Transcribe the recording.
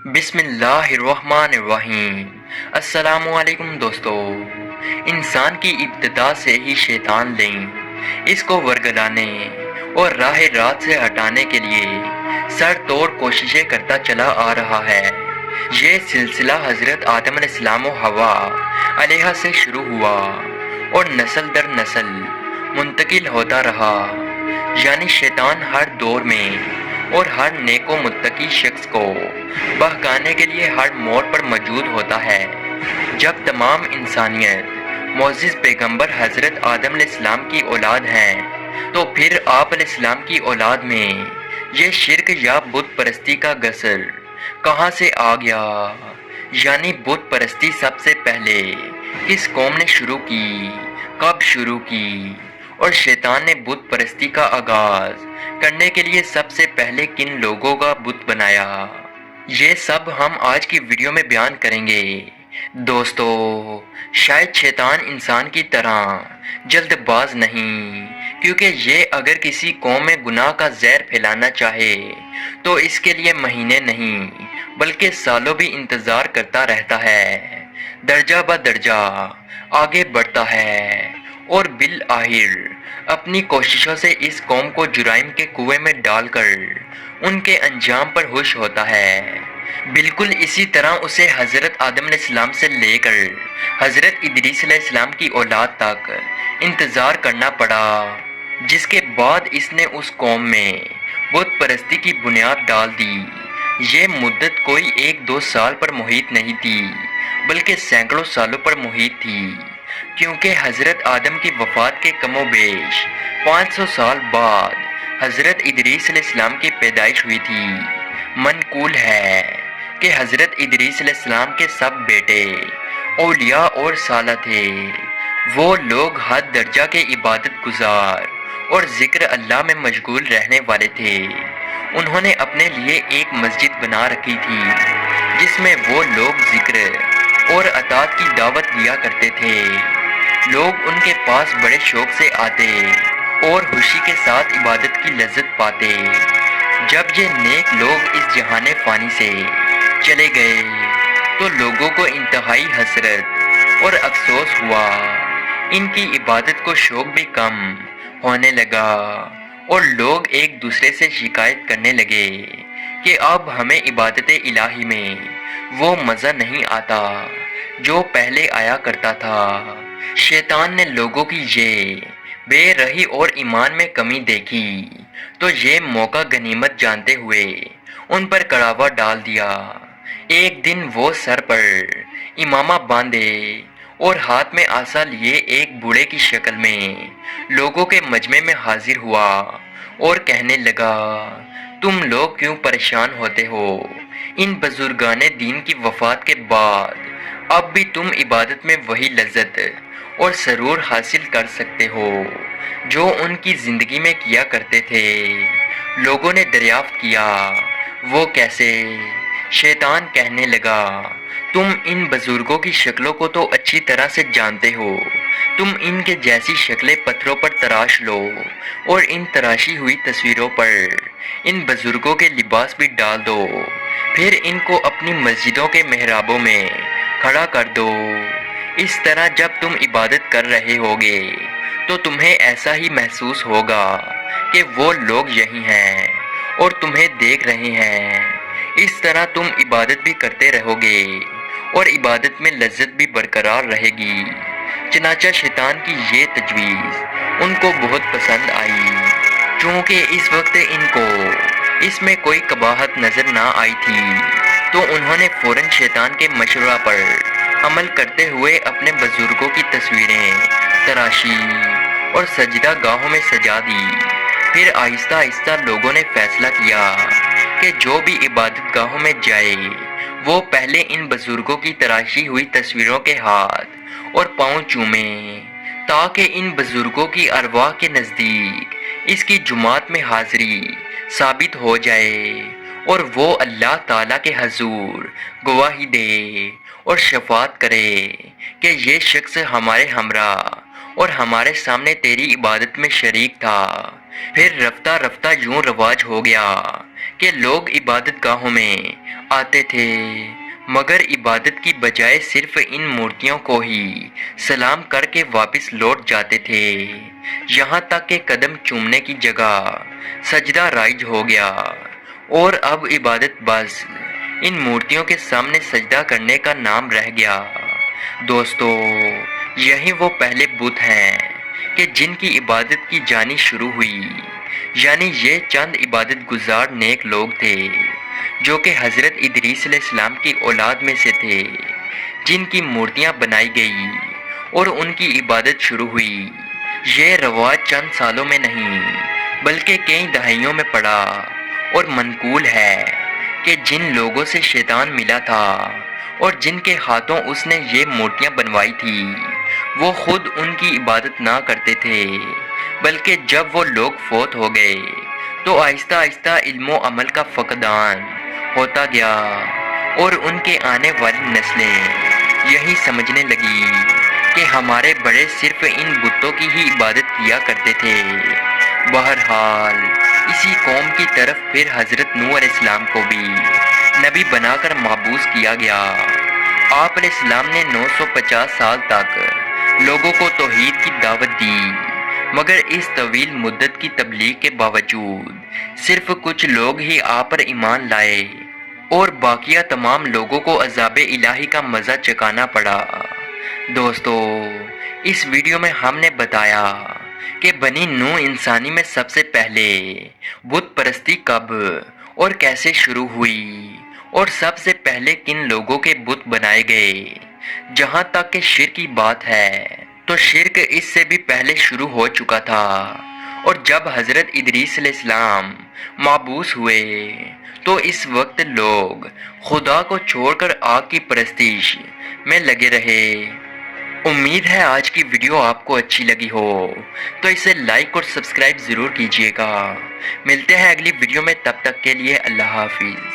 بسم اللہ الرحمن الرحیم۔ السلام علیکم دوستو۔ انسان کی ابتدا سے ہی شیطان لیں اس کو ورگلانے اور راہ رات سے ہٹانے کے لیے سر توڑ کوششیں کرتا چلا آ رہا ہے۔ یہ سلسلہ حضرت آدم علیہ السلام و حوا علیہ سے شروع ہوا اور نسل در نسل منتقل ہوتا رہا، یعنی شیطان ہر دور میں اور ہر نیک و متقی شخص کو بہکانے کے لیے ہر موڑ پر موجود ہوتا ہے۔ جب تمام انسانیت معزز پیغمبر حضرت آدم علیہ السلام کی اولاد ہیں تو پھر آپ علیہ السلام کی اولاد میں یہ شرک یا بت پرستی کا غسل کہاں سے آ گیا؟ یعنی بت پرستی سب سے پہلے کس قوم نے شروع کی، کب شروع کی، اور شیطان نے بت پرستی کا آغاز کرنے کے لیے سب سے پہلے کن لوگوں کا بت بنایا؟ یہ سب ہم آج کی ویڈیو میں بیان کریں گے۔ دوستو، شاید شیطان انسان کی طرح جلد باز نہیں، کیونکہ یہ اگر کسی قوم میں گناہ کا زہر پھیلانا چاہے تو اس کے لیے مہینے نہیں بلکہ سالوں بھی انتظار کرتا رہتا ہے، درجہ بہ درجہ آگے بڑھتا ہے اور بالآخر اپنی کوششوں سے اس قوم کو جرائم کے کنویں میں ڈال کر ان کے انجام پر خوش ہوتا ہے۔ بالکل اسی طرح اسے حضرت آدم علیہ السلام سے لے کر حضرت ادریس علیہ السلام کی اولاد تک انتظار کرنا پڑا، جس کے بعد اس نے اس قوم میں بت پرستی کی بنیاد ڈال دی۔ یہ مدت کوئی 1-2 سال پر محیط نہیں تھی بلکہ سینکڑوں سالوں پر محیط تھی، کیونکہ حضرت آدم کی وفات کے کم و بیش 500 سال بعد حضرت ادریس علیہ السلام کی پیدائش ہوئی تھی۔ منقول ہے کہ حضرت ادریس علیہ السلام کے سب بیٹے اولیاء اور صالح تھے۔ وہ لوگ حد درجہ کے عبادت گزار اور ذکر اللہ میں مشغول رہنے والے تھے۔ انہوں نے اپنے لیے ایک مسجد بنا رکھی تھی جس میں وہ لوگ ذکر اور اطاعت کی دعوت دیا کرتے تھے۔ لوگ ان کے پاس بڑے شوق سے آتے اور خوشی کے ساتھ عبادت کی لذت پاتے۔ جب یہ نیک لوگ اس جہان فانی سے چلے گئے تو لوگوں کو انتہائی حسرت اور افسوس ہوا۔ ان کی عبادت کو شوق بھی کم ہونے لگا اور لوگ ایک دوسرے سے شکایت کرنے لگے کہ اب ہمیں عبادت الہی میں وہ مزہ نہیں آتا جو پہلے آیا کرتا تھا۔ شیطان نے لوگوں کی یہ بے رحمی اور ایمان میں کمی دیکھی تو یہ موقع غنیمت جانتے ہوئے ان پر کڑاوا ڈال دیا۔ ایک دن وہ سر پر امامہ باندھے اور ہاتھ میں عصا لیے ایک بوڑھے کی شکل میں لوگوں کے مجمع میں حاضر ہوا اور کہنے لگا، تم لوگ کیوں پریشان ہوتے ہو؟ ان بزرگان دین کی وفات کے بعد اب بھی تم عبادت میں وہی لذت اور سرور حاصل کر سکتے ہو جو ان کی زندگی میں کیا کرتے تھے۔ لوگوں نے دریافت کیا، وہ کیسے؟ شیطان کہنے لگا، تم ان بزرگوں کی شکلوں کو تو اچھی طرح سے جانتے ہو، تم ان کے جیسی شکلیں پتھروں پر تراش لو اور ان تراشی ہوئی تصویروں پر ان بزرگوں کے لباس بھی ڈال دو، پھر ان کو اپنی مسجدوں کے محرابوں میں کھڑا کر دو۔ اس طرح جب تم عبادت کر رہے ہوگے تو تمہیں ایسا ہی محسوس ہوگا کہ وہ لوگ یہی ہیں اور تمہیں دیکھ رہے ہیں۔ اس طرح تم عبادت بھی کرتے رہو گے اور عبادت میں لذت بھی برقرار رہے گی۔ چنانچہ شیطان کی یہ تجویز ان کو بہت پسند آئی، چونکہ اس وقت ان کو اس میں کوئی قباحت نظر نہ آئی تھی، تو انہوں نے فوراً شیطان کے مشورہ پر عمل کرتے ہوئے اپنے بزرگوں کی تصویریں تراشی اور سجدہ گاہوں میں سجا دی۔ پھر آہستہ آہستہ لوگوں نے فیصلہ کیا کہ جو بھی عبادت گاہوں میں جائے وہ پہلے ان بزرگوں کی تراشی ہوئی تصویروں کے ہاتھ اور پاؤں چومے، تاکہ ان بزرگوں کی ارواح کے نزدیک اس کی جماعت میں حاضری ثابت ہو جائے اور وہ اللہ تعالیٰ کے حضور گواہی دے اور شفاعت کرے کہ یہ شخص ہمارے ہمراہ اور ہمارے سامنے تیری عبادت میں شریک تھا۔ پھر رفتہ رفتہ یوں رواج ہو گیا کہ لوگ عبادت گاہوں میں آتے تھے، مگر عبادت کی بجائے صرف ان مورتیوں کو ہی سلام کر کے واپس لوٹ جاتے تھے، یہاں تک کہ قدم چومنے کی جگہ سجدہ رائج ہو گیا، اور اب عبادت بس ان مورتیوں کے سامنے سجدہ کرنے کا نام رہ گیا۔ دوستو، یہی وہ پہلے بت ہیں کہ جن کی عبادت کی جانی شروع ہوئی، یعنی یہ چند عبادت گزار نیک لوگ تھے جو کہ حضرت ادریس علیہ السلام کی اولاد میں سے تھے، جن کی مورتیاں بنائی گئی اور ان کی عبادت شروع ہوئی۔ یہ رواج چند سالوں میں نہیں بلکہ کئی دہائیوں میں پڑا، اور منقول ہے کہ جن لوگوں سے شیطان ملا تھا اور جن کے ہاتھوں اس نے یہ مورتیاں بنوائی تھی، وہ خود ان کی عبادت نہ کرتے تھے، بلکہ جب وہ لوگ فوت ہو گئے تو آہستہ آہستہ علم و عمل کا فقدان ہوتا گیا، اور ان کے آنے والی نسلیں یہی سمجھنے لگی کہ ہمارے بڑے صرف ان بتوں کی ہی عبادت کیا کرتے تھے۔ بہرحال اسی قوم کی طرف پھر حضرت نوح علیہ السلام کو بھی نبی بنا کر مبعوث کیا گیا۔ آپ علیہ السلام نے 950 سال تک لوگوں کو توحید کی دعوت دی، مگر اس طویل مدت کی تبلیغ کے باوجود صرف کچھ لوگ ہی آپ پر ایمان لائے، اور باقیہ تمام لوگوں کو عذاب الہی کا مزہ چکھانا پڑا۔ دوستو، اس ویڈیو میں ہم نے بتایا کہ بنی نوح انسانی میں سب سے پہلے بت پرستی کب اور کیسے شروع ہوئی، اور سب سے پہلے کن لوگوں کے بت بنائے گئے۔ جہاں تک کہ شرک کی بات ہے تو شرک اس سے بھی پہلے شروع ہو چکا تھا، اور جب حضرت ادریس علیہ السلام مبعوث ہوئے تو اس وقت لوگ خدا کو چھوڑ کر آگ کی پرستش میں لگے رہے۔ امید ہے آج کی ویڈیو آپ کو اچھی لگی ہو، تو اسے لائک اور سبسکرائب ضرور کیجیے گا۔ ملتے ہیں اگلی ویڈیو میں، تب تک کے لیے اللہ حافظ۔